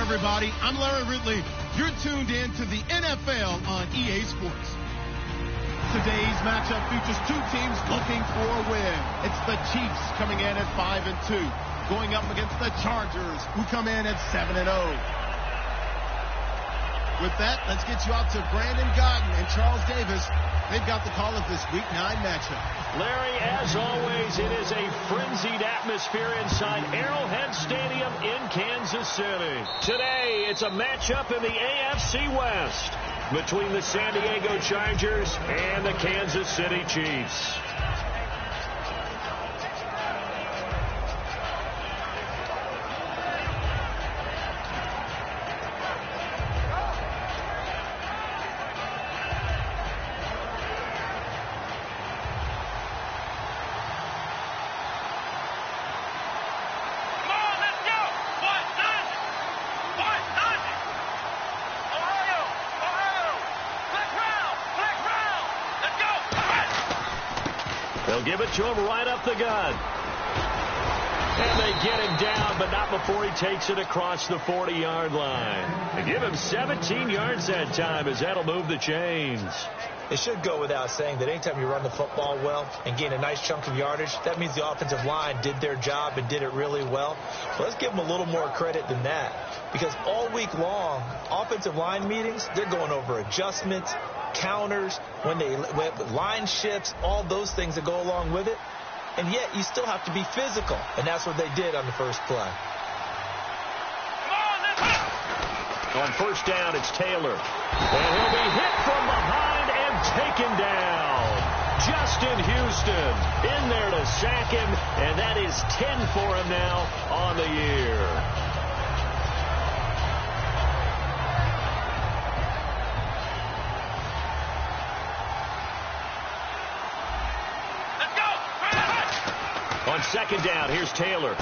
everybody. I'm Larry Ridley. You're tuned in to the NFL on EA Sports. Today's matchup features two teams looking for a win. It's the Chiefs coming in at 5-2, going up against the Chargers, who come in at 7-0. With that, let's get you out to Brandon Gaudin and Charles Davis. They've got the call of this Week 9 matchup. Larry, as always, it is a frenzied atmosphere inside Arrowhead Stadium in Kansas City. Today, it's a matchup in the AFC West between the San Diego Chargers and the Kansas City Chiefs. They'll give it to him right up the gut. And they get him down, but not before he takes it across the 40-yard line. They give him 17 yards that time, as that'll move the chains. It should go without saying that anytime you run the football well and gain a nice chunk of yardage, that means the offensive line did their job and did it really well. But let's give them a little more credit than that, because all week long, offensive line meetings, they're going over adjustments, counters, when line shifts, all those things that go along with it. And yet you still have to be physical, and that's what they did on the first play. On first down, it's Taylor. And he'll be hit from behind and taken down. Justin Houston in there to sack him, and that is 10 for him now on the year. On second down, here's Taylor.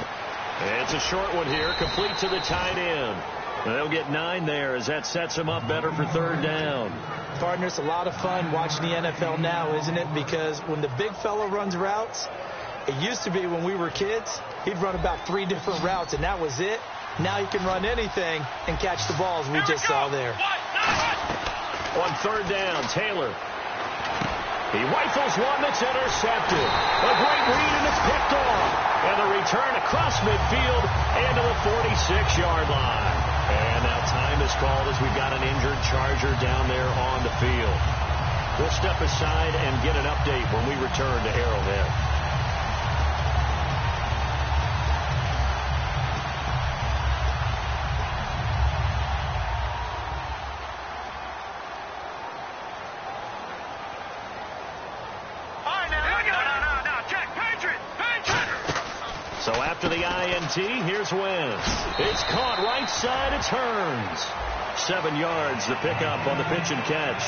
It's a short one here, complete to the tight end. They'll get 9 there as that sets him up better for third down. Partner, it's a lot of fun watching the NFL now, isn't it? Because when the big fella runs routes, it used to be when we were kids, he'd run about 3 different routes, and that was it. Now he can run anything and catch the balls we just saw there. On third down, Taylor. He rifles one that's intercepted. A great read, and it's picked off. And the return across midfield and to the 46-yard line. And now time is called as we've got an injured Charger down there on the field. We'll step aside and get an update when we return to Arrowhead. So after the INT, here's Wentz. It's caught right side. It turns. 7 yards, the pickup on the pitch and catch.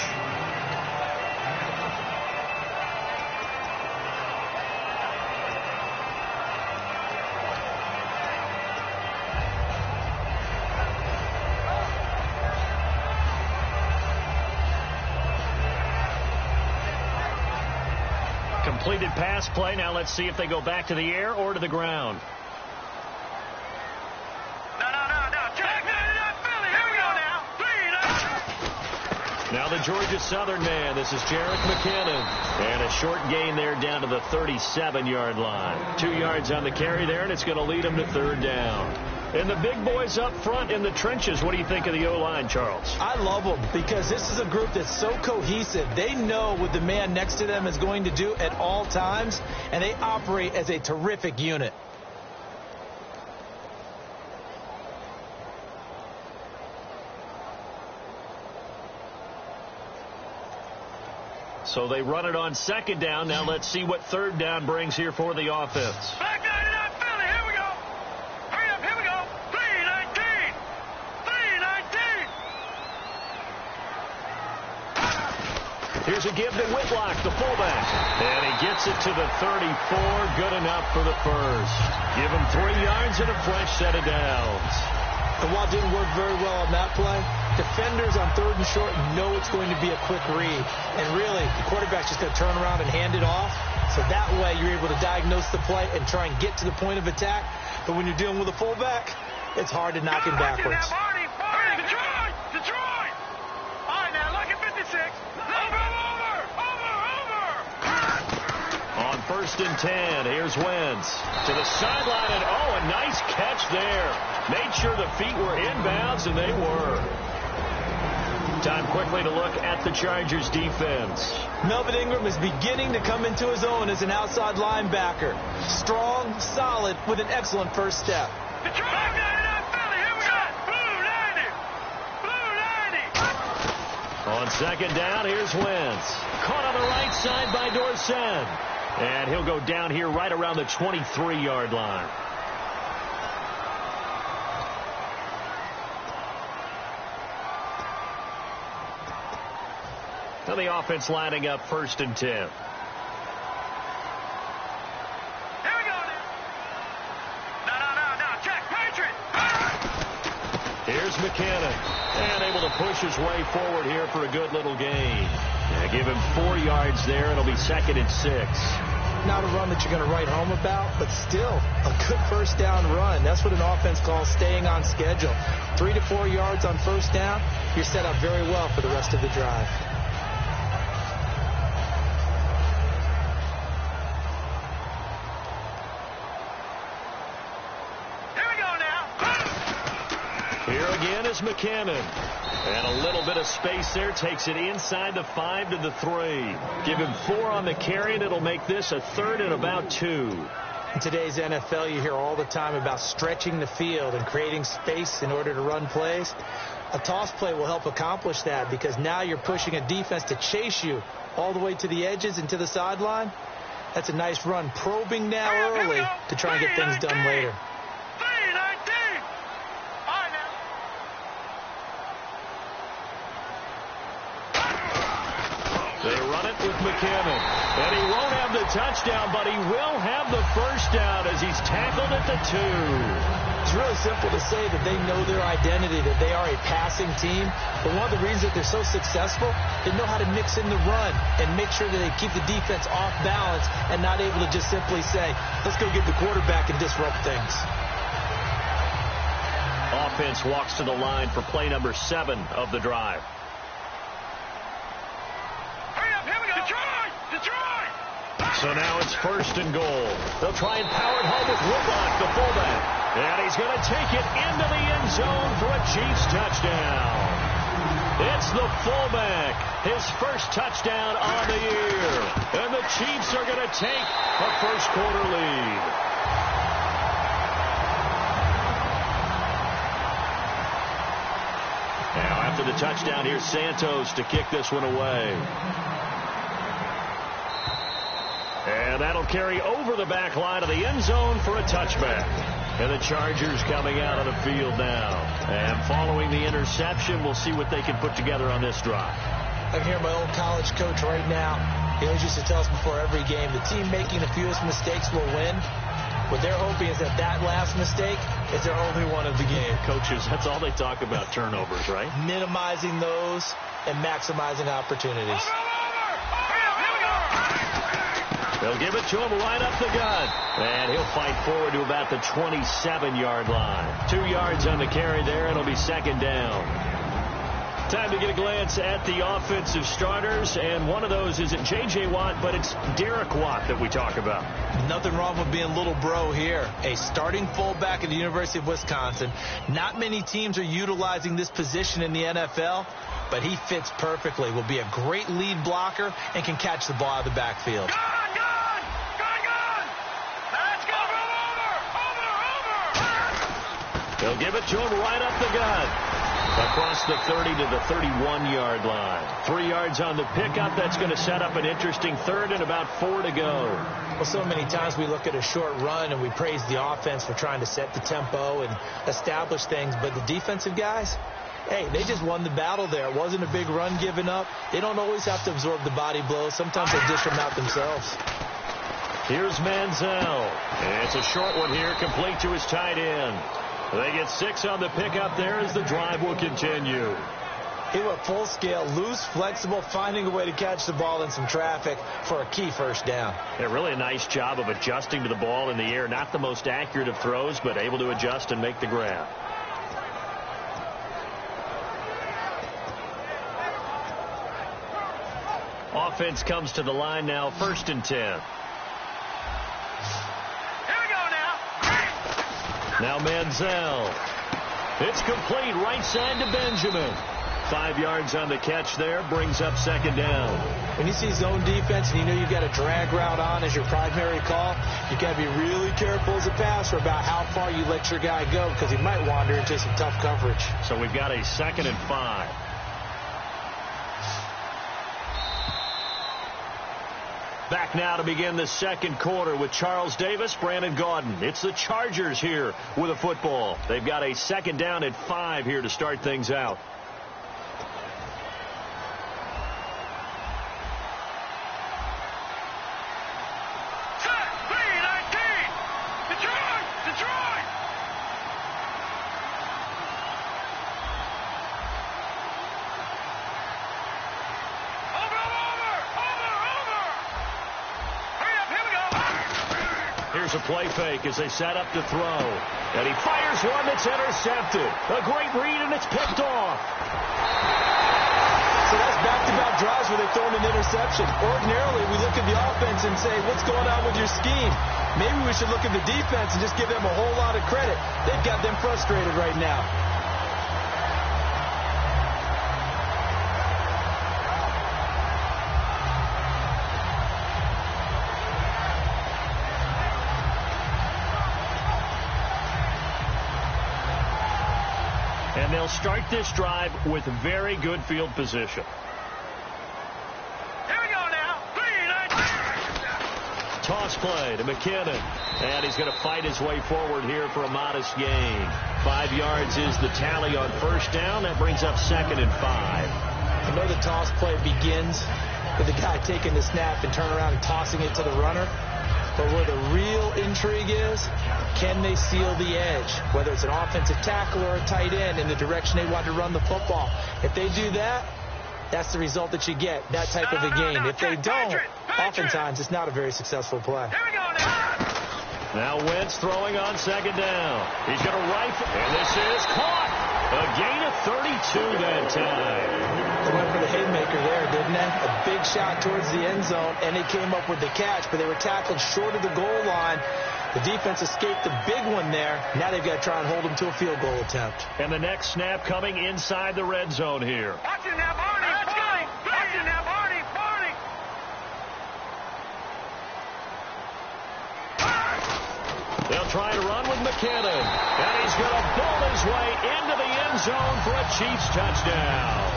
Completed pass play. Now let's see if they go back to the air or to the ground. Now the Georgia Southern man. This is Jerick McKinnon. And a short gain there down to the 37-yard line. 2 yards on the carry there, and it's going to lead them to third down. And the big boys up front in the trenches. What do you think of the O-line, Charles? I love them because this is a group that's so cohesive. They know what the man next to them is going to do at all times, and they operate as a terrific unit. So they run it on second down. Now let's see what third down brings here for the offense. Back 99, Philly. Here we go. Hurry up. Here we go. 3-19. 3-19. Here's a give to Whitlock, the fullback. And he gets it to the 34. Good enough for the first. Give him 3 yards and a fresh set of downs. And while it didn't work very well on that play, defenders on third and short know it's going to be a quick read. And really, the quarterback's just going to turn around and hand it off. So that way you're able to diagnose the play and try and get to the point of attack. But when you're dealing with a fullback, it's hard to knock him backwards. first and 10. Here's Wentz to the sideline, and oh, a nice catch there. Made sure the feet were inbounds, and they were. Time quickly to look at the Chargers defense. Melvin Ingram is beginning to come into his own as an outside linebacker. Strong, solid, with an excellent first step. On second down, here's Wentz. Caught on the right side by Dorsett. And he'll go down here right around the 23-yard line. Now the offense lining up first and 10. Here we go. No. Check. Patriot. Here's McKinnon. And able to push his way forward here for a good little gain. Give him 4 yards there. It'll be second and 6. Not a run that you're going to write home about, but still a good first down run. That's what an offense calls staying on schedule. 3 to 4 yards on first down. You're set up very well for the rest of the drive. McKinnon. And a little bit of space there. Takes it inside the 5 to the 3. Give him 4 on the carry, and it'll make this a 3rd and about 2. In today's NFL, you hear all the time about stretching the field and creating space in order to run plays. A toss play will help accomplish that because now you're pushing a defense to chase you all the way to the edges and to the sideline. That's a nice run. Probing now early to try and get things done later. They run it with McKinnon. And he won't have the touchdown, but he will have the first down as he's tackled at the 2. It's really simple to say that they know their identity, that they are a passing team. But one of the reasons that they're so successful, they know how to mix in the run and make sure that they keep the defense off balance and not able to just simply say, let's go get the quarterback and disrupt things. Offense walks to the line for play number 7 of the drive. So now it's first and goal. They'll try and power it home with Whitlock, the fullback. And he's going to take it into the end zone for a Chiefs touchdown. It's the fullback. His first touchdown on the year. And the Chiefs are going to take a first quarter lead. Now after the touchdown, here's Santos to kick this one away. And that'll carry over the back line of the end zone for a touchback. And the Chargers coming out of the field now. And following the interception, we'll see what they can put together on this drive. I can hear my old college coach right now. He always used to tell us before every game, the team making the fewest mistakes will win. What they're hoping is that last mistake is their only one of the game. Coaches, that's all they talk about, turnovers, right? Minimizing those and maximizing opportunities. They'll give it to him right up the gut. And he'll fight forward to about the 27-yard line. 2 yards on the carry there, and it'll be second down. Time to get a glance at the offensive starters, and one of those isn't J.J. Watt, but it's Derek Watt that we talk about. Nothing wrong with being little bro here. A starting fullback at the University of Wisconsin. Not many teams are utilizing this position in the NFL, but he fits perfectly. Will be a great lead blocker and can catch the ball out of the backfield. They'll give it to him right up the gut. Across the 30 to the 31-yard line. 3 yards on the pickup. That's going to set up an interesting 3rd and about 4 to go. Well, so many times we look at a short run and we praise the offense for trying to set the tempo and establish things. But the defensive guys, hey, they just won the battle there. It wasn't a big run given up. They don't always have to absorb the body blows. Sometimes they dish them out themselves. Here's Manziel. And it's a short one here, complete to his tight end. They get 6 on the pickup there as the drive will continue. He went full scale, loose, flexible, finding a way to catch the ball in some traffic for a key first down. Yeah, really a nice job of adjusting to the ball in the air. Not the most accurate of throws, but able to adjust and make the grab. Offense comes to the line now, first and 10. Now Manziel. It's complete right side to Benjamin. 5 yards on the catch there, brings up second down. When you see zone defense and you know you've got a drag route on as your primary call, you got to be really careful as a passer about how far you let your guy go because he might wander into some tough coverage. So we've got a 2nd and 5. Back now to begin the second quarter with Charles Davis, Brandon Gaudin. It's the Chargers here with a football. They've got a 2nd down at 5 here to start things out. Here's a play fake as they set up to throw. And he fires one that's intercepted. A great read, and it's picked off. So that's back-to-back drives where they've thrown an interception. Ordinarily, we look at the offense and say, what's going on with your scheme? Maybe we should look at the defense and just give them a whole lot of credit. They've got them frustrated right now. And they'll start this drive with very good field position. Here we go now. 3-9. Toss play to McKinnon. And he's going to fight his way forward here for a modest gain. 5 yards is the tally on first down. That brings up 2nd and 5. I know the toss play begins with the guy taking the snap and turn around and tossing it to the runner. But where the real intrigue is, can they seal the edge, whether it's an offensive tackle or a tight end in the direction they want to run the football? If they do that, that's the result that you get, that type of a game. If they don't, oftentimes it's not a very successful play. Here we go now. Now Wentz throwing on 2nd down. He's going to rifle, and this is caught. A gain of 32 that time. They went for the haymaker there, didn't they? A big shot towards the end zone, and they came up with the catch, but they were tackled short of the goal line. The defense escaped the big one there. Now they've got to try and hold them to a field goal attempt. And the next snap coming inside the red zone here. Watch it now, Barney. Let's go. Watch it now, Barney. Barney. They'll try to run with McKinnon. And he's going to bowl his way into the end zone for a Chiefs touchdown.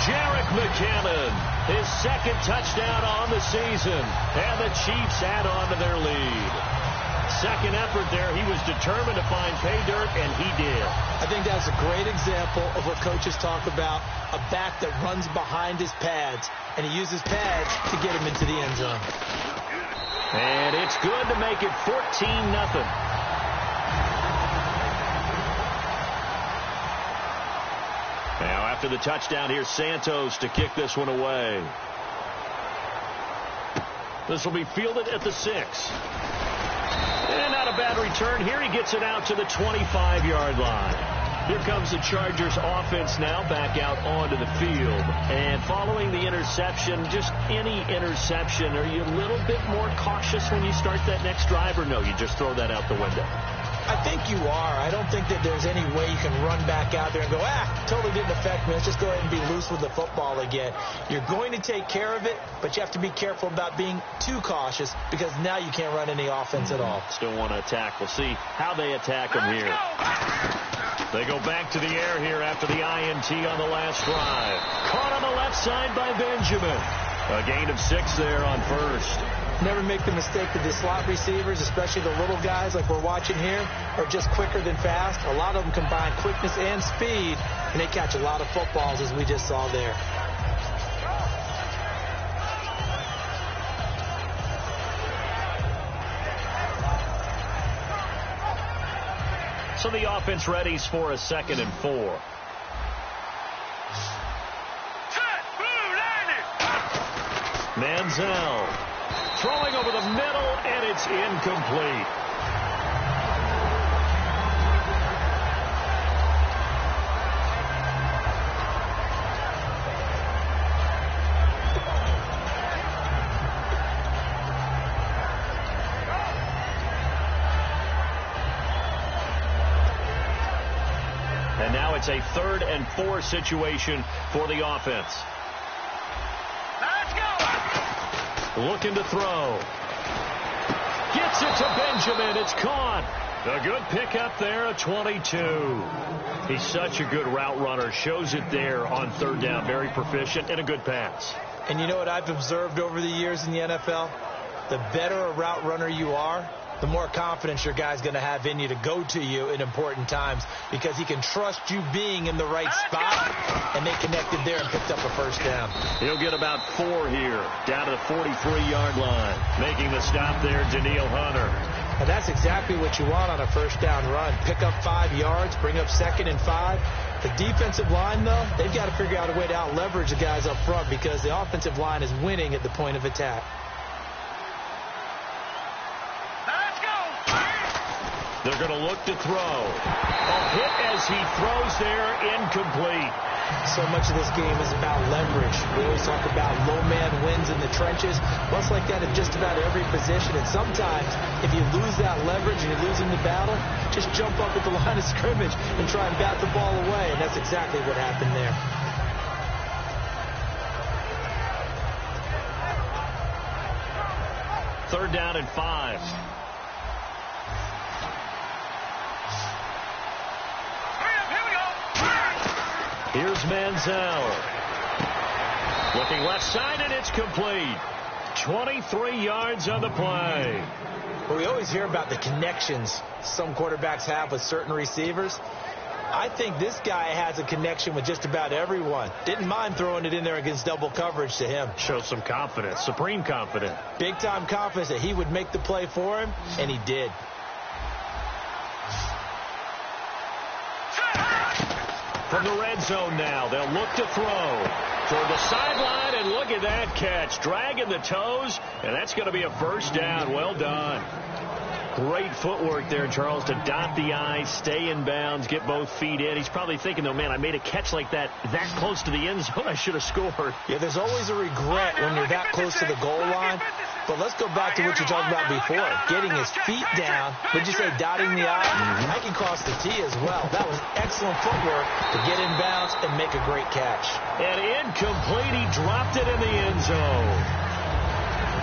Jerick McKinnon, his 2nd touchdown on the season. And the Chiefs add on to their lead. Second effort there, he was determined to find pay dirt, and he did. I think that's a great example of what coaches talk about, a back that runs behind his pads, and he uses pads to get him into the end zone. And it's good to make it 14-0. Now after the touchdown, here's Santos to kick this one away. This will be fielded at the 6. And not a bad return here. He gets it out to the 25-yard line. Here comes the Chargers offense now back out onto the field. And following the interception, just any interception, are you a little bit more cautious when you start that next drive, or no, you just throw that out the window? I think you are. I don't think that there's any way you can run back out there and go, totally didn't affect me. Let's just go ahead and be loose with the football again. You're going to take care of it, but you have to be careful about being too cautious because now you can't run any offense at all. Still want to attack. We'll see how they attack them here. They go back to the air here after the INT on the last drive. Caught on the left side by Benjamin. A gain of 6 there on first. Never make the mistake that the slot receivers, especially the little guys like we're watching here, are just quicker than fast. A lot of them combine quickness and speed, and they catch a lot of footballs, as we just saw there. So the offense readies for a 2nd and 4. Manziel throwing over the middle, and it's incomplete. it's a 3rd and 4 situation for the offense. Let's go. Looking to throw. Gets it to Benjamin. It's caught. A good pickup there at 22. He's such a good route runner. Shows it there on 3rd down. Very proficient and a good pass. And you know what I've observed over the years in the NFL? The better a route runner you are, the more confidence your guy's going to have in you to go to you in important times, because he can trust you being in the right spot, and they connected there and picked up a 1st down. He'll get about 4 here, down to the 43-yard line. Making the stop there, Danielle Hunter. And that's exactly what you want on a 1st down run. Pick up 5 yards, bring up 2nd and 5. The defensive line, though, they've got to figure out a way to out-leverage the guys up front, because the offensive line is winning at the point of attack. They're going to look to throw. A hit as he throws there, incomplete. So much of this game is about leverage. We always talk about low man wins in the trenches. Well, it's like that in just about every position. And sometimes, if you lose that leverage and you're losing the battle, just jump up at the line of scrimmage and try and bat the ball away. And that's exactly what happened there. Third down and 5. Here's Manziel. Looking left side, and it's complete. 23 yards on the play. Well, we always hear about the connections some quarterbacks have with certain receivers. I think this guy has a connection with just about everyone. Didn't mind throwing it in there against double coverage to him. Shows some confidence, supreme confidence. Big-time confidence that he would make the play for him, and he did. From the red zone now, they'll look to throw toward the sideline, and look at that catch. Dragging the toes, and that's going to be a 1st down. Well done. Great footwork there, Charles, to dot the I, stay in bounds, get both feet in. He's probably thinking, though, man, I made a catch like that close to the end zone. I should have scored. Yeah, there's always a regret when you're that close to the goal line. But let's go back to what you talked about before. Getting his feet down. Would you say dotting the I? I can cross the T as well. That was excellent footwork to get in bounds and make a great catch. And incomplete. He dropped it in the end zone.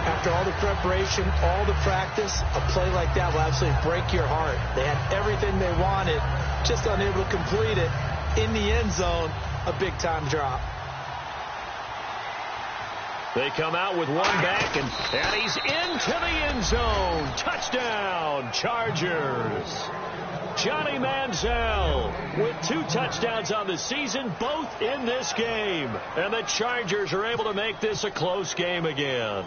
After all the preparation, all the practice, a play like that will absolutely break your heart. They had everything they wanted, just unable to complete it. In the end zone, a big-time drop. They come out with one back, and he's into the end zone. Touchdown, Chargers. Johnny Manziel with 2 touchdowns on the season, both in this game. And the Chargers are able to make this a close game again.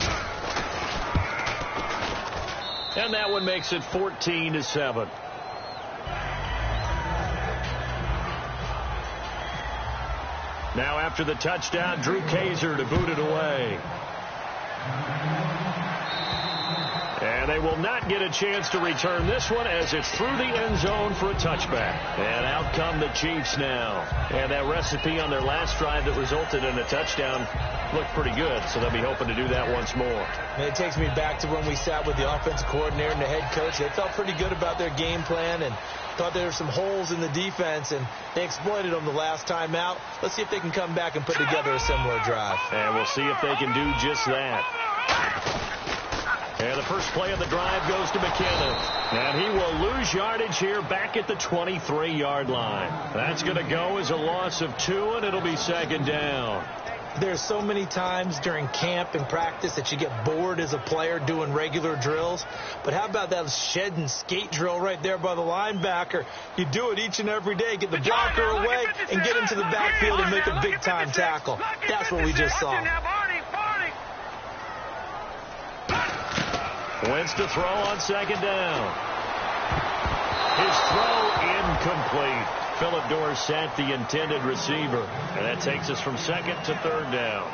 And that one makes it 14-7. Now after the touchdown, Drew Kaiser to boot it away. And they will not get a chance to return this one as it's through the end zone for a touchback. And out come the Chiefs now. And that recipe on their last drive that resulted in a touchdown looked pretty good, so they'll be hoping to do that once more. And it takes me back to when we sat with the offensive coordinator and the head coach. They felt pretty good about their game plan and thought there were some holes in the defense, and they exploited them the last time out. Let's see if they can come back and put together a similar drive. And we'll see if they can do just that. And the first play of the drive goes to McKinnon. And he will lose yardage here back at the 23-yard line. That's going to go as a loss of 2, and it'll be 2nd down. There's so many times during camp and practice that you get bored as a player doing regular drills. But how about that shed and skate drill right there by the linebacker? You do it each and every day. Get the blocker away and get into the backfield and make a big-time tackle. That's what we just saw. Wentz to throw on 2nd down. His throw incomplete. Philip Dorsett, the intended receiver. And that takes us from 2nd to 3rd down.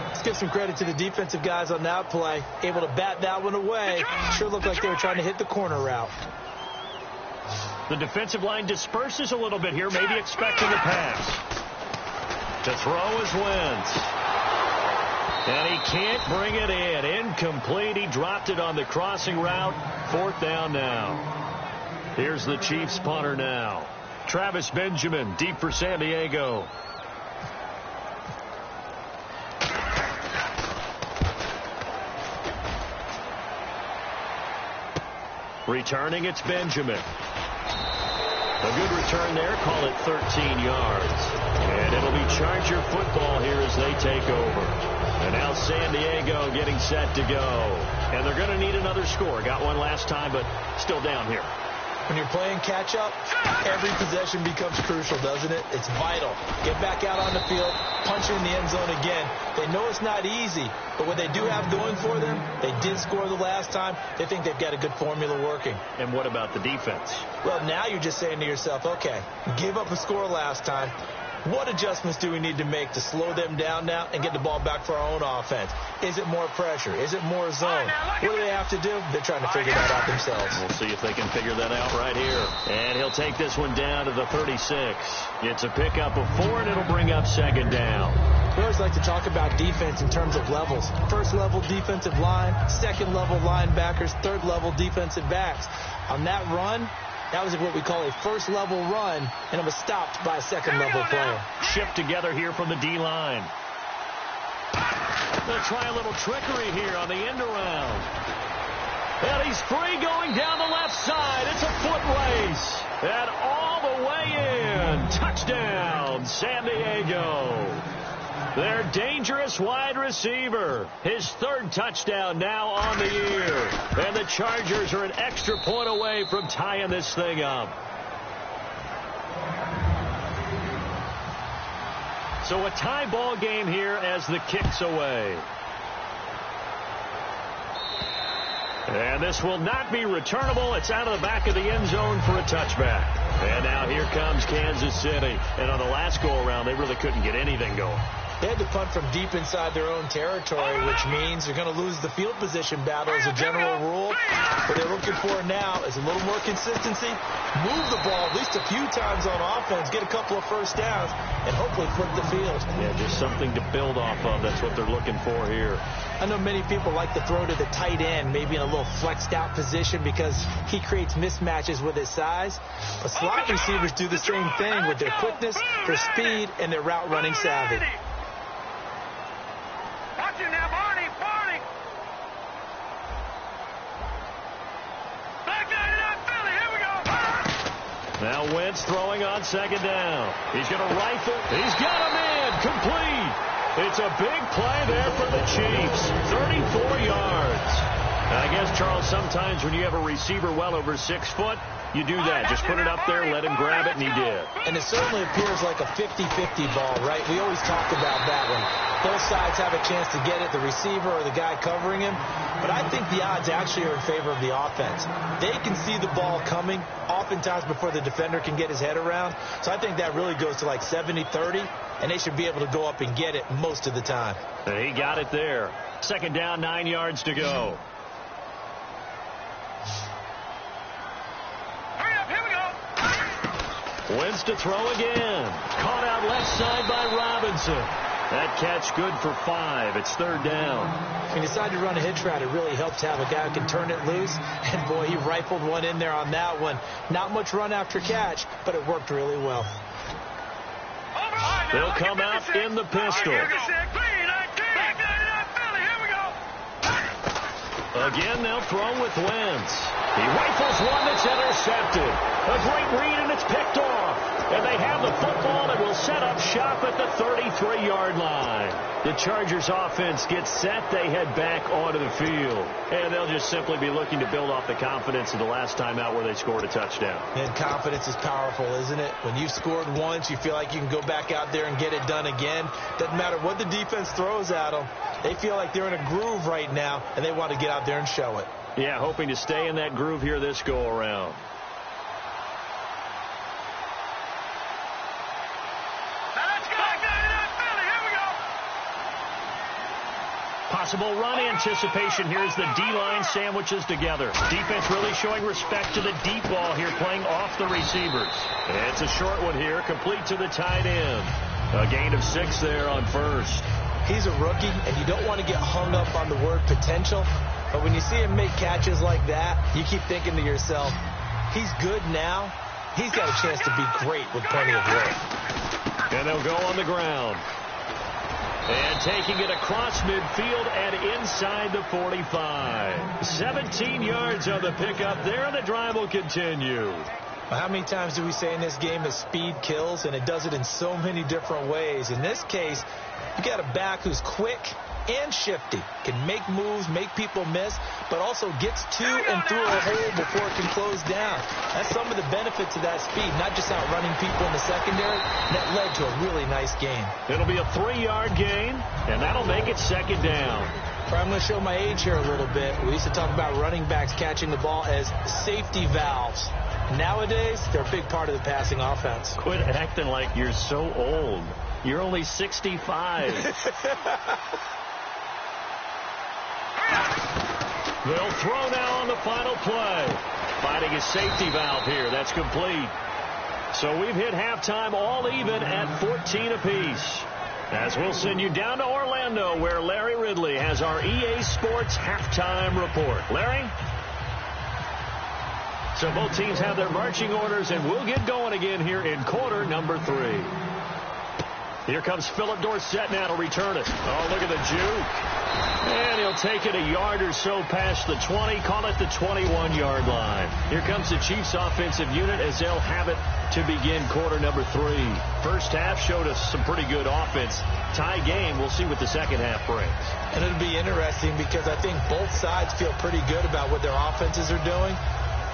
Let's give some credit to the defensive guys on that play. Able to bat that one away. Sure looked like they were trying to hit the corner route. The defensive line disperses a little bit here, maybe expecting a pass. To throw is Wentz. And he can't bring it in. Incomplete. He dropped it on the crossing route. 4th down now. Here's the Chiefs punter now. Travis Benjamin, deep for San Diego. Returning, it's Benjamin. A good return there. Call it 13 yards. And it'll be Charger football here as they take over. And now San Diego getting set to go. And they're going to need another score. Got one last time, but still down here. When you're playing catch-up, every possession becomes crucial, doesn't it? It's vital. Get back out on the field, punch in the end zone again. They know it's not easy, but what they do have going for them, they did score the last time. They think they've got a good formula working. And what about the defense? Well, now you're just saying to yourself, okay, gave up a score last time. What adjustments do we need to make to slow them down now and get the ball back for our own offense? Is it more pressure? Is it more zone? What do they have to do? They're trying to figure that out themselves. We'll see if they can figure that out right here. And he'll take this one down to the 36. It's a pickup of 4, and it'll bring up second down. We always like to talk about defense in terms of levels. First level defensive line, second level linebackers, third level defensive backs. On that run, that was what we call a first-level run, and it was stopped by a second-level player. Shipped together here from the D-line. They'll try a little trickery here on the end around. And he's free going down the left side. It's a foot race. And all the way in. Touchdown, San Diego. Their dangerous wide receiver. His third touchdown now on the year. And the Chargers are an extra point away from tying this thing up. So a tie ball game here as the kick's away. And this will not be returnable. It's out of the back of the end zone for a touchback. And now here comes Kansas City. And on the last go-around, they really couldn't get anything going. They had to punt from deep inside their own territory, which means they're going to lose the field position battle as a general rule. What they're looking for now is a little more consistency, move the ball at least a few times on offense, get a couple of first downs, and hopefully flip the field. Yeah, just something to build off of. That's what they're looking for here. I know many people like to throw to the tight end, maybe in a little flexed out position because he creates mismatches with his size. But slot receivers do the same thing with their quickness, their speed, and their route running savvy. Now, Barney. Back down, Philly. Here we go. Now Wentz throwing on second down. He's going to rifle. He's got him in. Complete. It's a big play there for the Chiefs. 34 yards. I guess, Charles, sometimes when you have a receiver well over 6 foot, you do that. Just put it up there, let him grab it, and he did. And it certainly appears like a 50-50 ball, right? We always talk about that one. Both sides have a chance to get it, the receiver or the guy covering him. But I think the odds actually are in favor of the offense. They can see the ball coming oftentimes before the defender can get his head around. So I think that really goes to like 70-30, and they should be able to go up and get it most of the time. And he got it there. Second down, 9 yards to go. Wentz to throw again. Caught out left side by Robinson. That catch good for 5. It's third down. When you decide to run a hitch route, it really helps to have a guy who can turn it loose. And, boy, he rifled one in there on that one. Not much run after catch, but it worked really well. They'll come out in the pistol. Again, they'll throw with Wentz. He rifles one that's intercepted. A great read, and it's picked off. And they have the football and will set up shop at the 33-yard line. The Chargers offense gets set. They head back onto the field. And they'll just simply be looking to build off the confidence of the last time out where they scored a touchdown. And confidence is powerful, isn't it? When you've scored once, you feel like you can go back out there and get it done again. Doesn't matter what the defense throws at them. They feel like they're in a groove right now, and they want to get out there and show it. Yeah, hoping to stay in that groove here this go-around. Possible run anticipation here as the D-line sandwiches together. Defense really showing respect to the deep ball here, playing off the receivers. And it's a short one here, complete to the tight end. A gain of 6 there on first. He's a rookie, and you don't want to get hung up on the word potential. But when you see him make catches like that, you keep thinking to yourself, he's good now, he's got a chance to be great with plenty of work. And they'll go on the ground. And taking it across midfield and inside the 45. 17 yards on the pickup there, and the drive will continue. How many times do we say in this game that speed kills, and it does it in so many different ways? In this case, you got a back who's quick and shifty, can make moves, make people miss, but also gets to and through a hole before it can close down. That's some of the benefits of that speed, not just outrunning people in the secondary. That led to a really nice gain. It'll be a 3-yard gain, and that'll make it second down. I'm going to show my age here a little bit. We used to talk about running backs catching the ball as safety valves. Nowadays, they're a big part of the passing offense. Quit acting like you're so old. You're only 65. They'll throw now on the final play. Finding a safety valve here. That's complete. So we've hit halftime all even at 14 apiece. As we'll send you down to Orlando, where Larry Ridley has our EA Sports halftime report. Larry? So both teams have their marching orders, and we'll get going again here in quarter number 3. Here comes Philip Dorsett now to return it. Oh, look at the juke. And he'll take it a yard or so past the 20, call it the 21-yard line. Here comes the Chiefs offensive unit as they'll have it to begin quarter number 3. First half showed us some pretty good offense. Tie game, we'll see what the second half brings. And it'll be interesting because I think both sides feel pretty good about what their offenses are doing.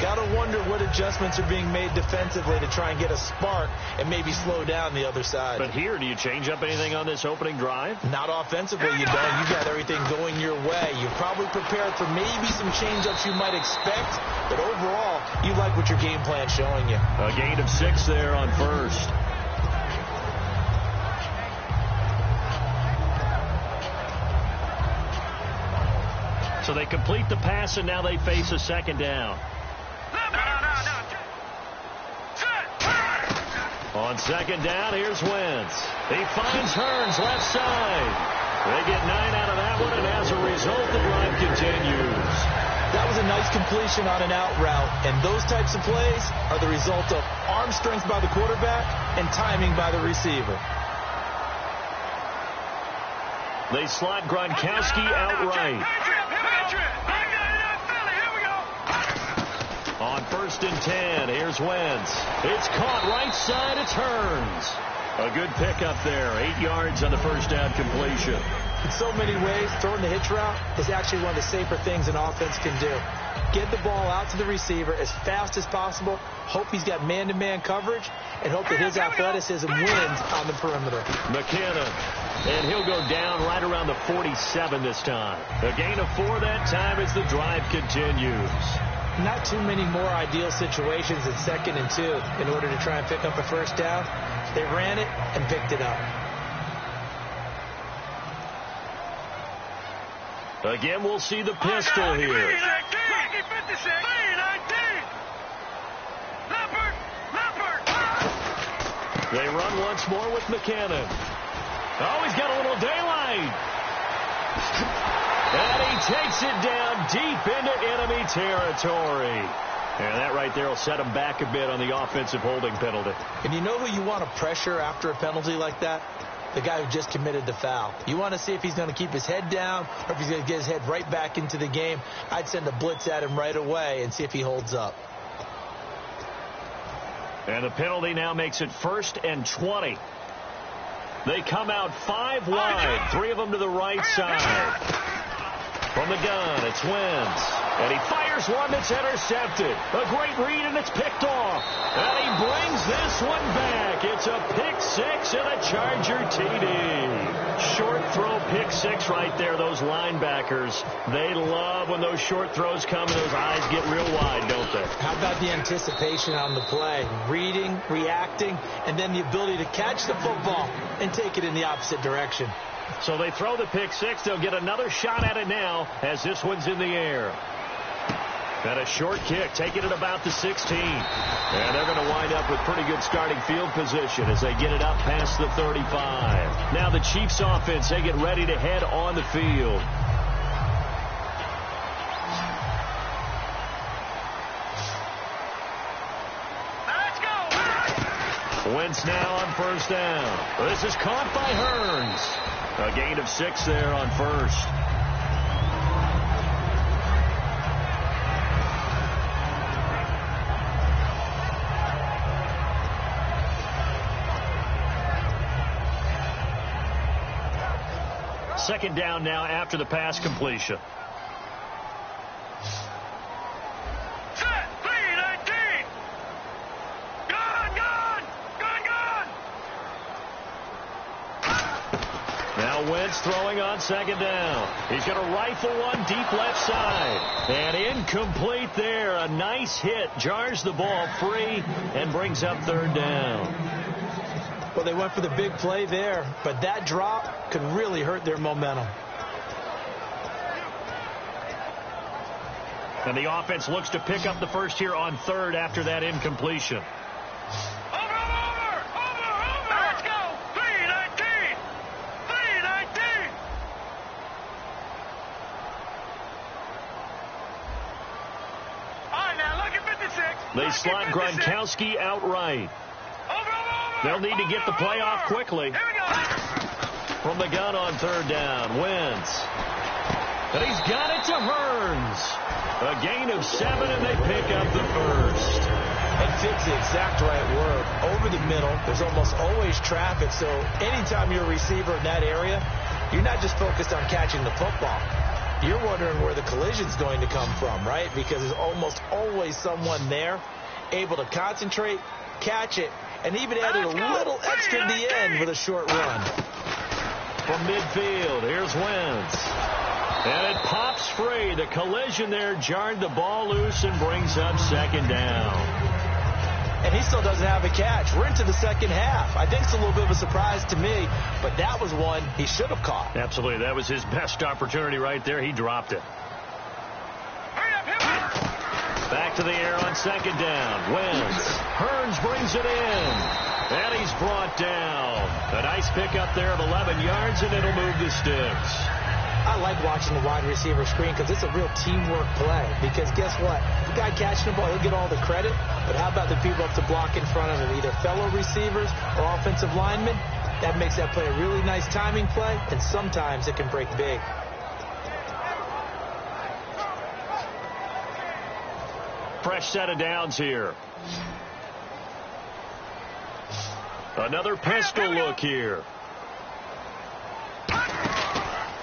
Got to wonder what adjustments are being made defensively to try and get a spark and maybe slow down the other side. But here, do you change up anything on this opening drive? Not offensively, you don't. You got everything going your way. You're probably prepared for maybe some change-ups you might expect, but overall, you like what your game plan's showing you. A gain of 6 there on first. So they complete the pass, and now they face a second down. On second down, here's Wentz. He finds Hearns left side. They get 9 out of that one, and as a result, the drive continues. That was a nice completion on an out route, and those types of plays are the result of arm strength by the quarterback and timing by the receiver. They slot Gronkowski outright. On first and 10, here's Wentz. It's caught right side, it's Hearns. A good pickup there, 8 yards on the first down completion. In so many ways, throwing the hitch route is actually one of the safer things an offense can do. Get the ball out to the receiver as fast as possible, hope he's got man-to-man coverage, and hope that his athleticism wins on the perimeter. McKinnon, and he'll go down right around the 47 this time. A gain of 4 that time as the drive continues. Not too many more ideal situations at 2nd and 2 in order to try and pick up a first down. They ran it and picked it up. Again, we'll see the pistol here. They run once more with McKinnon. Oh, he's got a little daylight. And he takes it down deep into enemy territory. And that right there will set him back a bit on the offensive holding penalty. And you know who you want to pressure after a penalty like that? The guy who just committed the foul. You want to see if he's going to keep his head down or if he's going to get his head right back into the game. I'd send a blitz at him right away and see if he holds up. And the penalty now makes it 1st and 20. They come out 5 wide, 3 of them to the right side. From the gun, it's Wentz. And he fires one that's intercepted. A great read, and it's picked off. And he brings this one back. It's a pick 6 and a Charger TD. Short throw pick 6 right there. Those linebackers, they love when those short throws come and those eyes get real wide, don't they? How about the anticipation on the play? Reading, reacting, and then the ability to catch the football and take it in the opposite direction. So they throw the pick 6. They'll get another shot at it now as this one's in the air. And a short kick, taking it about the 16. And they're going to wind up with pretty good starting field position as they get it up past the 35. Now the Chiefs offense, they get ready to head on the field. Let's go! offense now on first down. This is caught by Hearns. A gain of 6 there on first. Second down now after the pass completion. Set, 3-19. Gone. Now Wentz throwing on second down. He's going to rifle one deep left side. And incomplete there. A nice hit. Jars the ball free and brings up third down. Well, they went for the big play there, but that drop could really hurt their momentum. And the offense looks to pick up the first here on third after that incompletion. Over. Let's go. 3-19. All right, now look at 56. They slot Gronkowski outright. They'll need to get the play off quickly. Here we go. From the gun on third down, Wentz. And he's got it to Hearns. A gain of 7, and they pick up the first. And fits the exact right word. Over the middle, there's almost always traffic, so anytime you're a receiver in that area, you're not just focused on catching the football. You're wondering where the collision's going to come from, right? Because there's almost always someone there able to concentrate, catch it, and even added a little extra at the end with a short run. From midfield, here's Wentz. And it pops free. The collision there jarred the ball loose and brings up second down. And he still doesn't have a catch. We're into the second half. I think it's a little bit of a surprise to me, but that was one he should have caught. Absolutely. That was his best opportunity right there. He dropped it. Back to the air on second down. Wentz. Hearns brings it in. And he's brought down. A nice pickup there of 11 yards, and it'll move the sticks. I like watching the wide receiver screen because it's a real teamwork play. Because guess what? The guy catching the ball, he'll get all the credit. But how about the people up to block in front of him, either fellow receivers or offensive linemen? That makes that play a really nice timing play, and sometimes it can break big. Fresh set of downs here. Another pistol look here.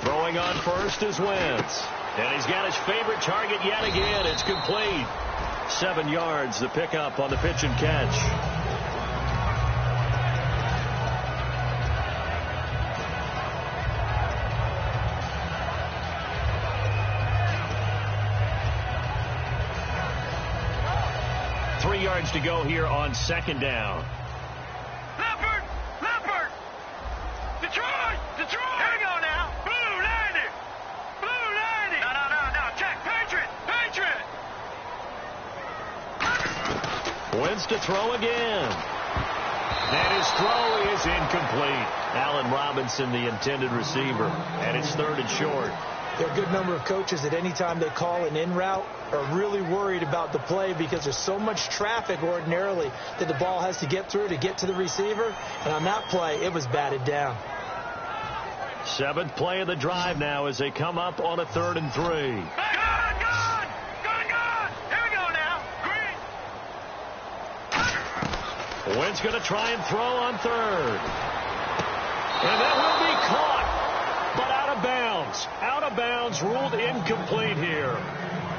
Throwing on first is Wentz. And he's got his favorite target yet again. It's complete. 7 yards, the pickup on the pitch and catch. Three yards to go here on second down. Leopard! Detroit! Here we go now. Blue 90! No. Check. Patriot! Wentz to throw again. And his throw is incomplete. Allen Robinson, the intended receiver. And it's third and short. There are a good number of coaches that any time they call an in route are really worried about the play because there's so much traffic ordinarily that the ball has to get through to get to the receiver. And on that play, it was batted down. 7th play of the drive now as they come up on a 3rd and 3. Gone! Here we go now. Green. Wentz going to try and throw on third. And that will be caught, but out of bounds. Out of bounds, ruled incomplete here.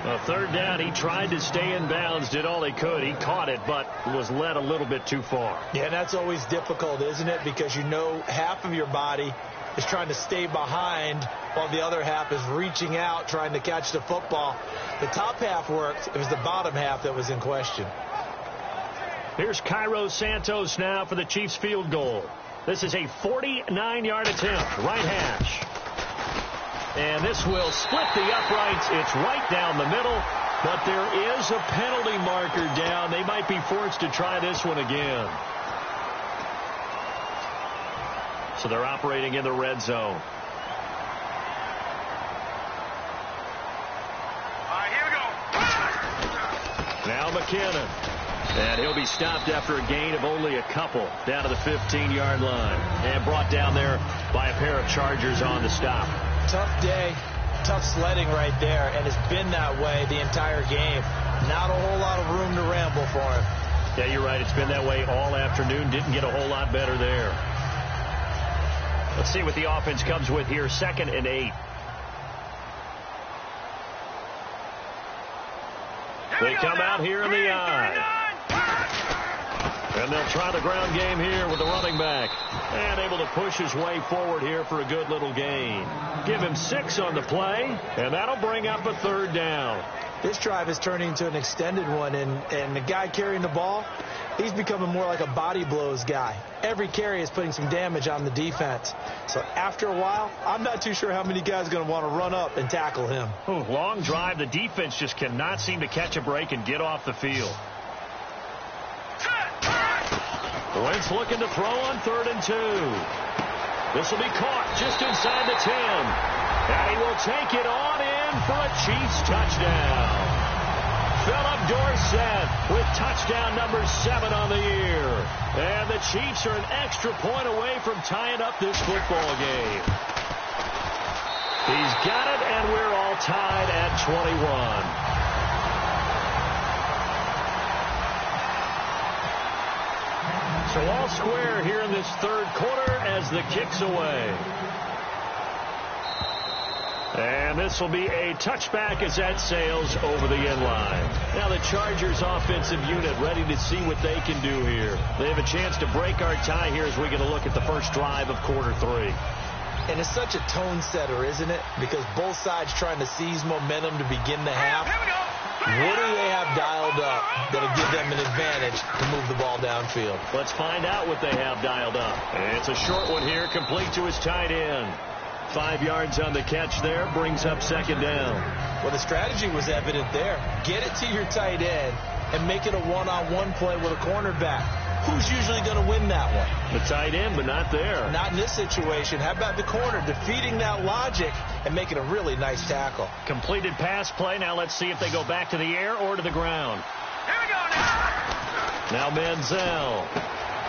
A third down, he tried to stay in bounds, did all he could. He caught it, but was led a little bit too far. Yeah, and that's always difficult, isn't it? Because you know half of your body is trying to stay behind while the other half is reaching out, trying to catch the football. The top half worked. It was the bottom half that was in question. Here's Cairo Santos now for the Chiefs field goal. This is a 49-yard attempt, right hash. And this will split the uprights. It's right down the middle, but there is a penalty marker down. They might be forced to try this one again. So they're operating in the red zone. All right, here we go. Now McKinnon. And he'll be stopped after a gain of only a couple down to the 15-yard line. And brought down there by a pair of Chargers on the stop. Tough day, tough sledding right there, and it's been that way the entire game. Not a whole lot of room to ramble for him. Yeah, you're right. It's been that way all afternoon. Didn't get a whole lot better there. Let's see what the offense comes with here. 2nd and 8. They come out here in the eye. And they'll try the ground game here with the running back. And able to push his way forward here for a good little gain. Give him 6 on the play, and that'll bring up a 3rd down. This drive is turning into an extended one, and the guy carrying the ball, he's becoming more like a body blows guy. Every carry is putting some damage on the defense. So after a while, I'm not too sure how many guys are going to want to run up and tackle him. Ooh, long drive. The defense just cannot seem to catch a break and get off the field. Wentz looking to throw on 3rd and 2. This will be caught just inside the 10. And he will take it on in for a Chiefs touchdown. Philip Dorsett with touchdown number 7 on the year. And the Chiefs are an extra point away from tying up this football game. He's got it, and we're all tied at 21. So all square here in this 3rd quarter as the kick's away. And this will be a touchback as that sails over the end line. Now the Chargers offensive unit ready to see what they can do here. They have a chance to break our tie here as we get a look at the first drive of quarter 3. And it's such a tone setter, isn't it? Because both sides trying to seize momentum to begin the half. What do they have dialed up that'll give them an advantage to move the ball downfield? Let's find out what they have dialed up. And it's a short one here, complete to his tight end. 5 yards on the catch there, brings up 2nd down. Well, the strategy was evident there. Get it to your tight end and make it a one-on-one play with a cornerback. Who's usually going to win that one? The tight end, but not there. Not in this situation. How about the corner defeating that logic and making a really nice tackle? Completed pass play. Now let's see if they go back to the air or to the ground. Here we go now. Now Manziel.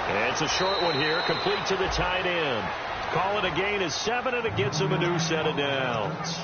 And it's a short one here, complete to the tight end. Call it a gain of 7, and it gets him a new set of downs.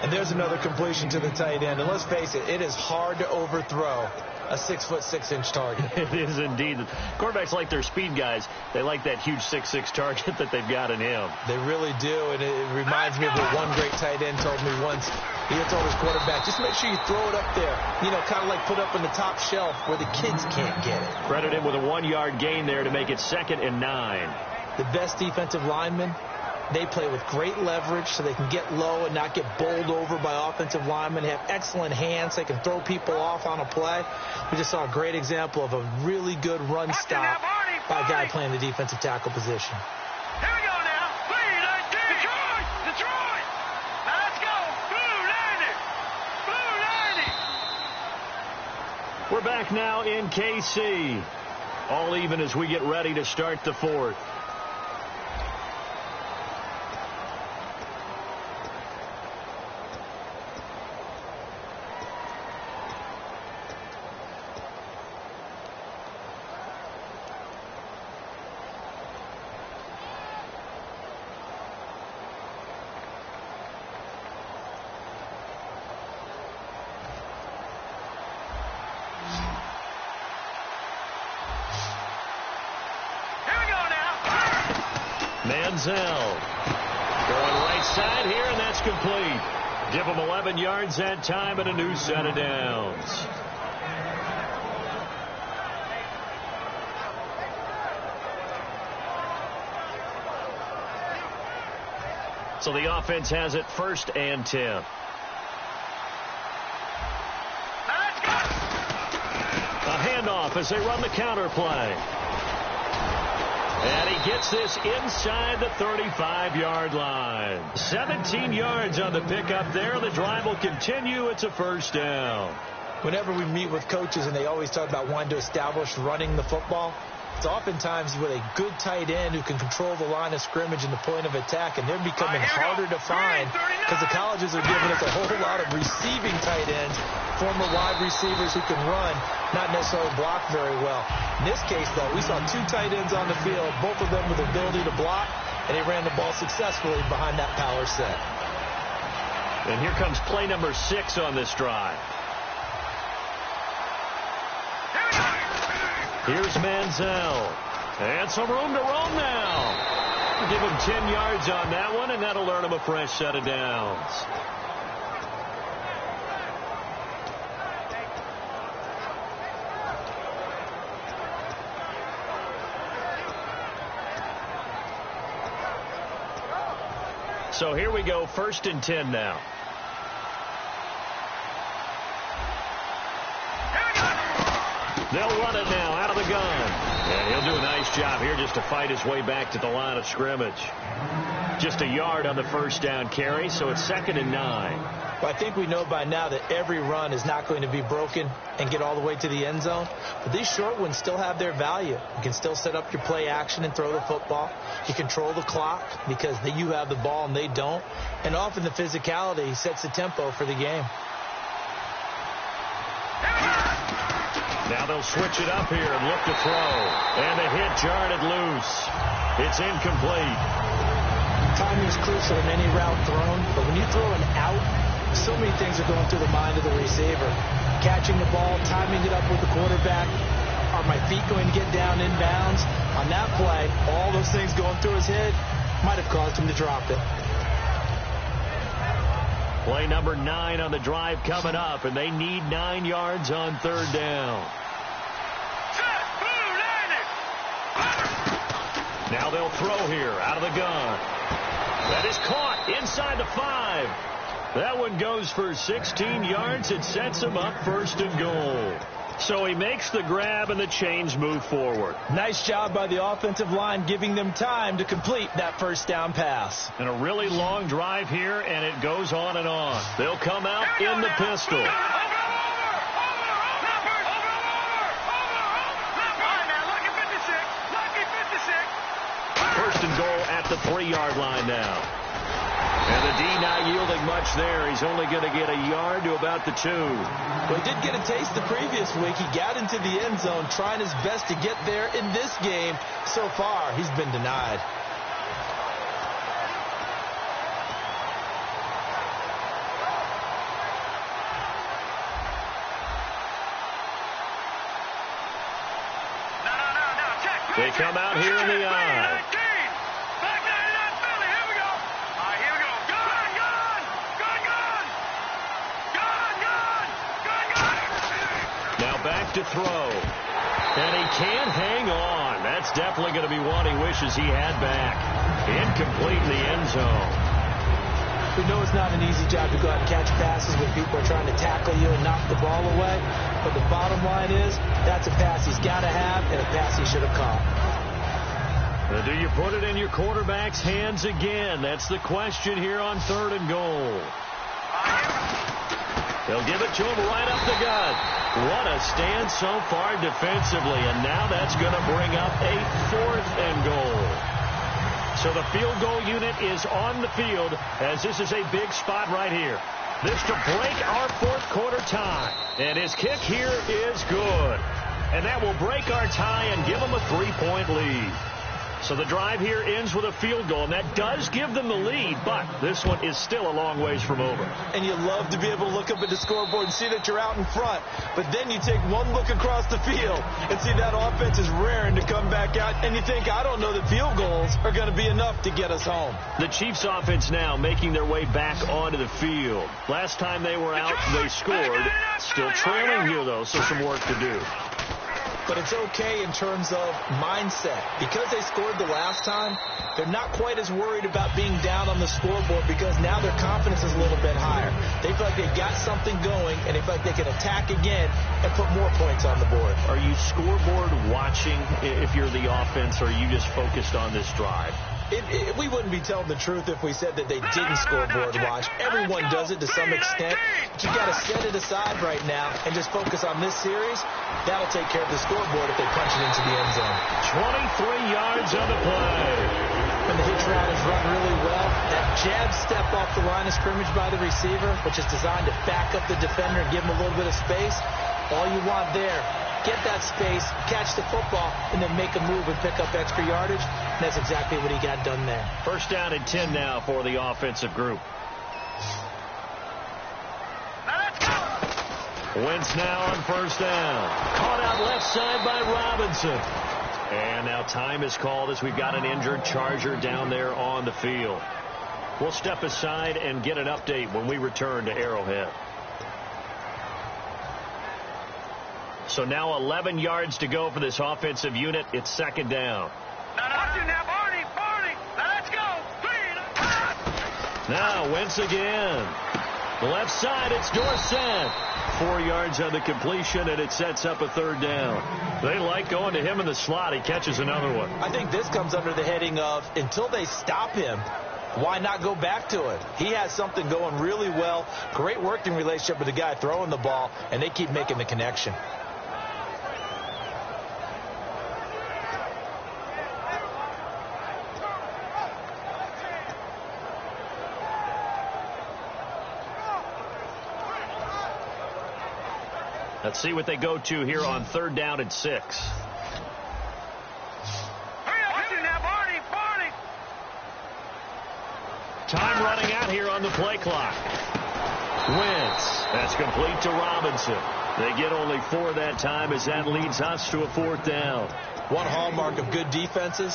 And there's another completion to the tight end. And let's face it, it is hard to overthrow a 6'6" target. It is indeed. Quarterbacks like their speed guys. They like that huge 6'6" target that they've got in him. They really do, and it reminds me of what one great tight end told me once. He had told his quarterback, just make sure you throw it up there. You know, kind of like put up on the top shelf where the kids can't get it. Credit him with a 1-yard gain there to make it 2nd and 9. The best defensive linemen, they play with great leverage so they can get low and not get bowled over by offensive linemen. They have excellent hands. They can throw people off on a play. We just saw a great example of a really good run stop by a guy playing the defensive tackle position. Here we go now. Detroit! Detroit! Now let's go. Blue 90! Blue 90! We're back now in KC. All even as we get ready to start the 4th. Manziel going right side here, and that's complete. Give him 11 yards that time and a new set of downs. So the offense has it 1st and 10. A handoff as they run the counter play. And he gets this inside the 35-yard line. 17 yards on the pickup there. The drive will continue. It's a 1st down. Whenever we meet with coaches and they always talk about wanting to establish running the football, It's oftentimes with a good tight end who can control the line of scrimmage and the point of attack, and they're becoming harder to find because the colleges are giving us a whole lot of receiving tight ends, former wide receivers who can run, not necessarily block very well. In this case, though, we saw 2 tight ends on the field, both of them with the ability to block, and they ran the ball successfully behind that power set. And here comes play number 6 on this drive. Here's Manziel. And some room to roam now. Give him 10 yards on that one, and that'll earn him a fresh set of downs. So here we go, 1st and 10 now. They'll run it now out of the gun. And he'll do a nice job here just to fight his way back to the line of scrimmage. Just a yard on the 1st down carry, so it's 2nd and 9. Well, I think we know by now that every run is not going to be broken and get all the way to the end zone. But these short ones still have their value. You can still set up your play action and throw the football. You control the clock because you have the ball and they don't. And often the physicality sets the tempo for the game. Now they'll switch it up here and look to throw. And the hit jarred it loose. It's incomplete. Timing is crucial in any route thrown, but when you throw an out, so many things are going through the mind of the receiver. Catching the ball, timing it up with the quarterback. Are my feet going to get down inbounds? On that play, all those things going through his head might have caused him to drop it. Play number 9 on the drive coming up, and they need 9 yards on 3rd down. Now they'll throw here out of the gun. That is caught inside the 5. That one goes for 16 yards. It sets him up 1st and goal. So he makes the grab and the chains move forward. Nice job by the offensive line giving them time to complete that 1st down pass. And a really long drive here, and it goes on and on. They'll come out in the pistol. 1st and goal at the 3-yard line now. And the D not yielding much there. He's only going to get a yard to about the 2. Well, he did get a taste the previous week. He got into the end zone trying his best to get there in this game. So far, he's been denied. They come out here in the eye. Back to throw. And he can't hang on. That's definitely going to be one he wishes he had back. Incomplete in the end zone. We know it's not an easy job to go out and catch passes when people are trying to tackle you and knock the ball away. But the bottom line is, that's a pass he's got to have and a pass he should have caught. Now, do you put it in your quarterback's hands again? That's the question here on 3rd and goal. They'll give it to him right up the gut. What a stand so far defensively, and now that's going to bring up a 4th and goal. So the field goal unit is on the field as this is a big spot right here. This to break our 4th quarter tie. And his kick here is good. And that will break our tie and give them a 3-point lead. So the drive here ends with a field goal, and that does give them the lead, but this one is still a long ways from over. And you love to be able to look up at the scoreboard and see that you're out in front, but then you take one look across the field and see that offense is raring to come back out, and you think, I don't know that field goals are going to be enough to get us home. The Chiefs offense now making their way back onto the field. Last time they were out, they scored. Still trailing here, though, so some work to do. But it's okay in terms of mindset. Because they scored the last time, they're not quite as worried about being down on the scoreboard because now their confidence is a little bit higher. They feel like they got something going, and they feel like they can attack again and put more points on the board. Are you scoreboard watching if you're the offense, or are you just focused on this drive? We wouldn't be telling the truth if we said that they didn't scoreboard watch. Everyone does it to some extent. But you got to set it aside right now and just focus on this series. That'll take care of the scoreboard if they punch it into the end zone. 23 yards on the play. And the hitch route is run really well. That jab step off the line of scrimmage by the receiver, which is designed to back up the defender and give him a little bit of space. All you want there, get that space, catch the football, and then make a move and pick up extra yardage. And that's exactly what he got done there. First down and 10 now for the offensive group. Wentz now on first down. Caught out left side by Robinson. And now time is called as we've got an injured Charger down there on the field. We'll step aside and get an update when we return to Arrowhead. So now 11 yards to go for this offensive unit. It's second down. Now Wentz again. The left side, it's Dorsett. 4 yards on the completion, and it sets up a third down. They like going to him in the slot. He catches another one. I think this comes under the heading of, until they stop him, why not go back to it? He has something going really well. Great working relationship with the guy throwing the ball, and they keep making the connection. Let's see what they go to here on third down and 6. Time running out here on the play clock. Wentz. That's complete to Robinson. They get only 4 that time as that leads us to a fourth down. One hallmark of good defenses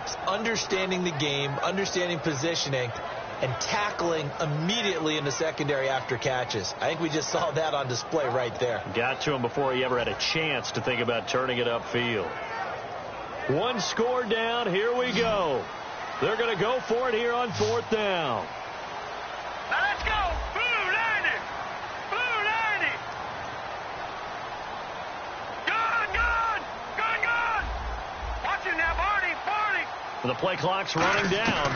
is understanding the game, understanding positioning, and tackling immediately in the secondary after catches. I think we just saw that on display right there. Got to him before he ever had a chance to think about turning it upfield. One score down. Here we go. They're going to go for it here on fourth down. Now let's go. Blue 90. Blue 90. Gone. Watch it now, Barney. The play clock's running down.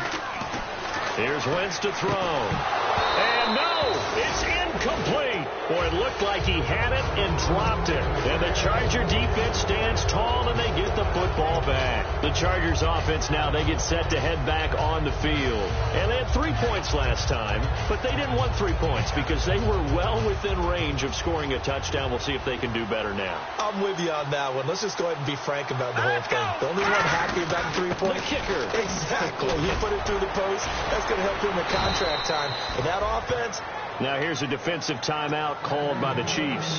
Here's Wentz to throw. And no, it's incomplete. Boy, it looked like he had it and dropped it. And the Charger defense stands tall and they get the football back. The Chargers offense now, they get set to head back on the field. And they had 3 points last time, but they didn't want 3 points because they were well within range of scoring a touchdown. We'll see if they can do better now. I'm with you on that one. Let's just go ahead and be frank about the whole thing. The only one happy about the 3 point the kicker. Exactly. He put it through the post. That's going to help him in contract time. But that offense. Now here's a defensive timeout called by the Chiefs.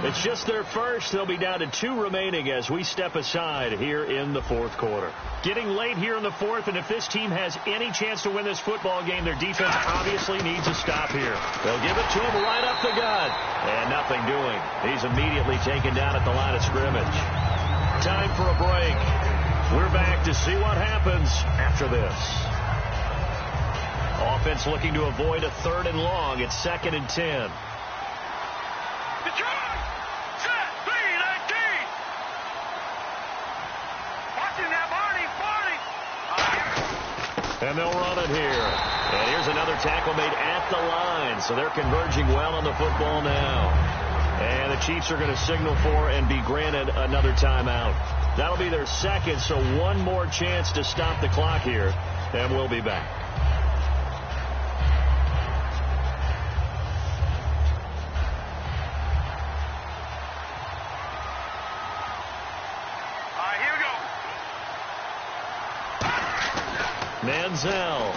It's just their first. They'll be down to 2 remaining as we step aside here in the fourth quarter. Getting late here in the fourth, and if this team has any chance to win this football game, their defense obviously needs a stop here. They'll give it to him right up the gut. And nothing doing. He's immediately taken down at the line of scrimmage. Time for a break. We're back to see what happens after this. Offense looking to avoid a 3rd and long. It's 2nd and 10. Detroit, set, 3-19. Watching that, Barney. And they'll run it here. And here's another tackle made at the line. So they're converging well on the football now. And the Chiefs are going to signal for and be granted another timeout. That'll be their second, so one more chance to stop the clock here. And we'll be back. Manziel.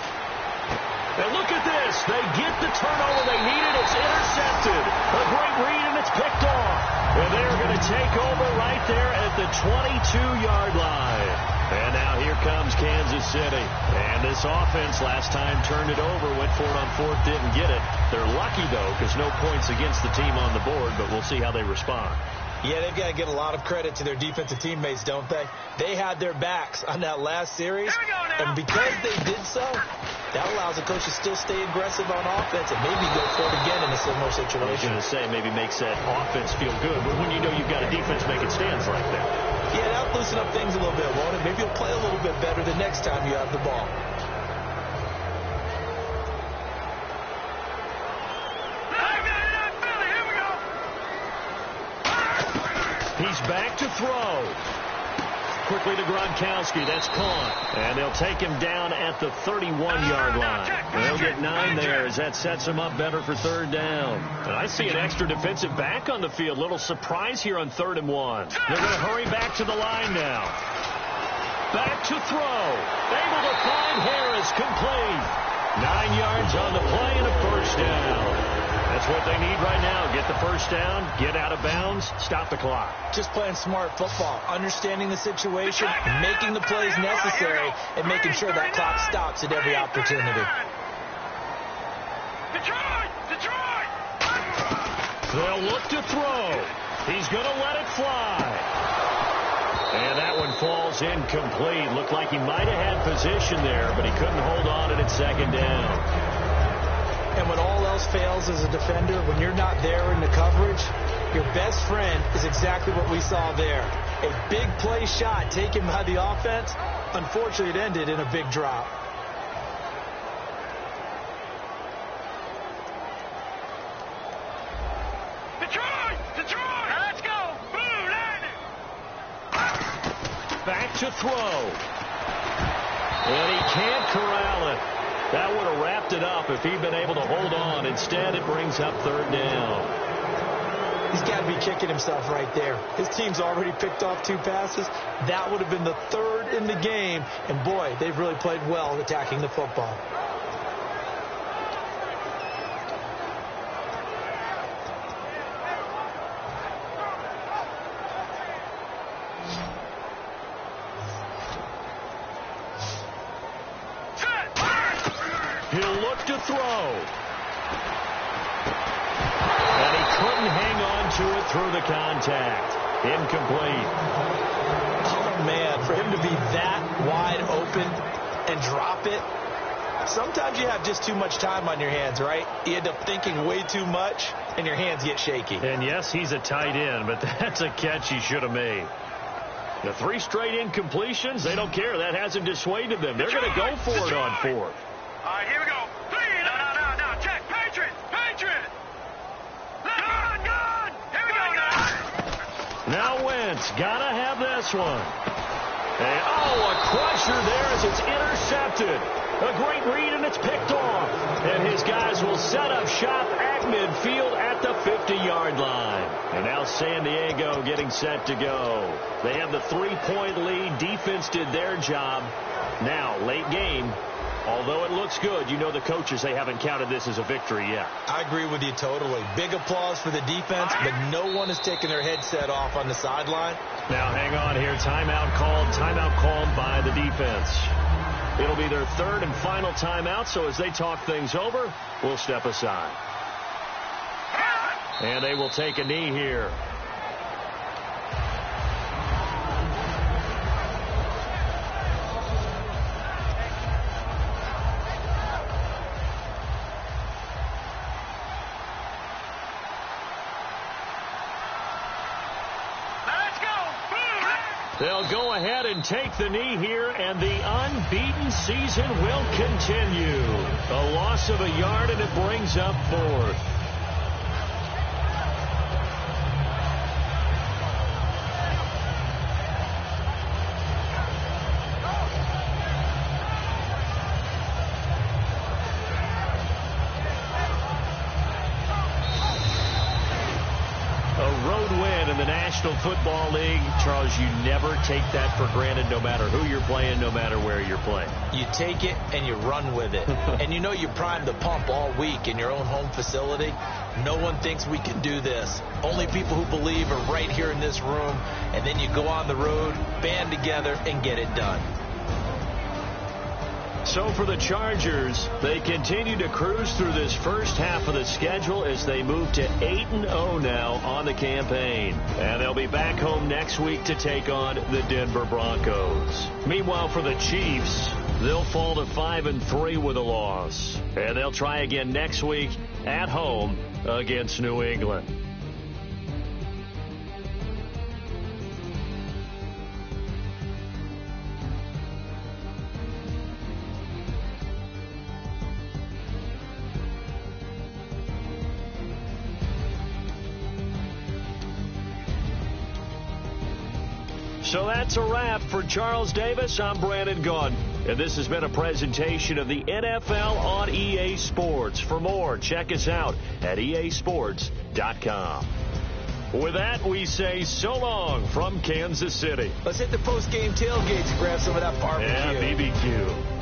And look at this. They get the turnover they needed. It's intercepted. A great read, and it's picked off. And they're going to take over right there at the 22-yard line. And now here comes Kansas City. And this offense last time turned it over, went for it on 4th, didn't get it. They're lucky, though, because no points against the team on the board, but we'll see how they respond. Yeah, they've got to give a lot of credit to their defensive teammates, don't they? They had their backs on that last series, and because they did so, that allows the coach to still stay aggressive on offense and maybe go for it again in a similar situation. I was going to say maybe makes that offense feel good, but when you know you've got a defense making stands like that. Yeah, that'll loosen up things a little bit, won't it? Maybe you'll play a little bit better the next time you have the ball. He's back to throw. Quickly to Gronkowski. That's caught. And they'll take him down at the 31-yard line. They'll get 9 there as that sets him up better for third down. And I see an extra defensive back on the field. Little surprise here on 3rd and 1. They're going to hurry back to the line now. Back to throw. Able to find Harris. Complete. 9 yards on the play and a first down. That's what they need right now. Get the first down, get out of bounds, stop the clock. Just playing smart football, understanding the situation, making the plays necessary, and making sure that clock stops at every opportunity. Detroit! They'll look to throw. He's going to let it fly. And that one falls incomplete. Looked like he might have had position there, but he couldn't hold on at second down. And when all else fails as a defender, when you're not there in the coverage, your best friend is exactly what we saw there. A big play shot taken by the offense. Unfortunately, it ended in a big drop. Detroit! Let's go! Blue Lightning! Back to throw. And he can't corral it. That would have wrapped it up if he'd been able to hold on. Instead, it brings up third down. He's got to be kicking himself right there. His team's already picked off 2 passes. That would have been the 3rd in the game. And, boy, they've really played well attacking the football. He'll look to throw. And he couldn't hang on to it through the contact. Incomplete. Oh, man, for him to be that wide open and drop it, sometimes you have just too much time on your hands, right? You end up thinking way too much, and your hands get shaky. And, yes, he's a tight end, but that's a catch he should have made. The 3 straight incompletions, they don't care. That hasn't dissuaded them. They're going to go for it on 4th. All right, here we go. No. Check. Patriot. Gun. Here we go now. Now Wentz, got to have this one. And, a crusher there as it's intercepted. A great read, and it's picked off. And his guys will set up shop at midfield at the 50-yard line. And now San Diego getting set to go. They have the 3-point lead. Defense did their job. Now, late game. Although it looks good, you know the coaches, they haven't counted this as a victory yet. I agree with you totally. Big applause for the defense, but no one has taken their headset off on the sideline. Now, hang on here. Timeout called by the defense. It'll be their 3rd and final timeout, so as they talk things over, we'll step aside. And they will take a knee here. They'll go ahead and take the knee here, and the unbeaten season will continue. A loss of a yard, and it brings up 4th. National Football League, Charles, you never take that for granted no matter who you're playing, no matter where you're playing. You take it and you run with it. And you know you primed the pump all week in your own home facility. No one thinks we can do this. Only people who believe are right here in this room. And then you go on the road, band together, and get it done. So for the Chargers, they continue to cruise through this first half of the schedule as they move to 8-0 now on the campaign. And they'll be back home next week to take on the Denver Broncos. Meanwhile, for the Chiefs, they'll fall to 5-3 with a loss. And they'll try again next week at home against New England. So that's a wrap. For Charles Davis, I'm Brandon Gaudin. And this has been a presentation of the NFL on EA Sports. For more, check us out at easports.com. With that, we say so long from Kansas City. Let's hit the post-game tailgates and grab some of that barbecue. Yeah, BBQ.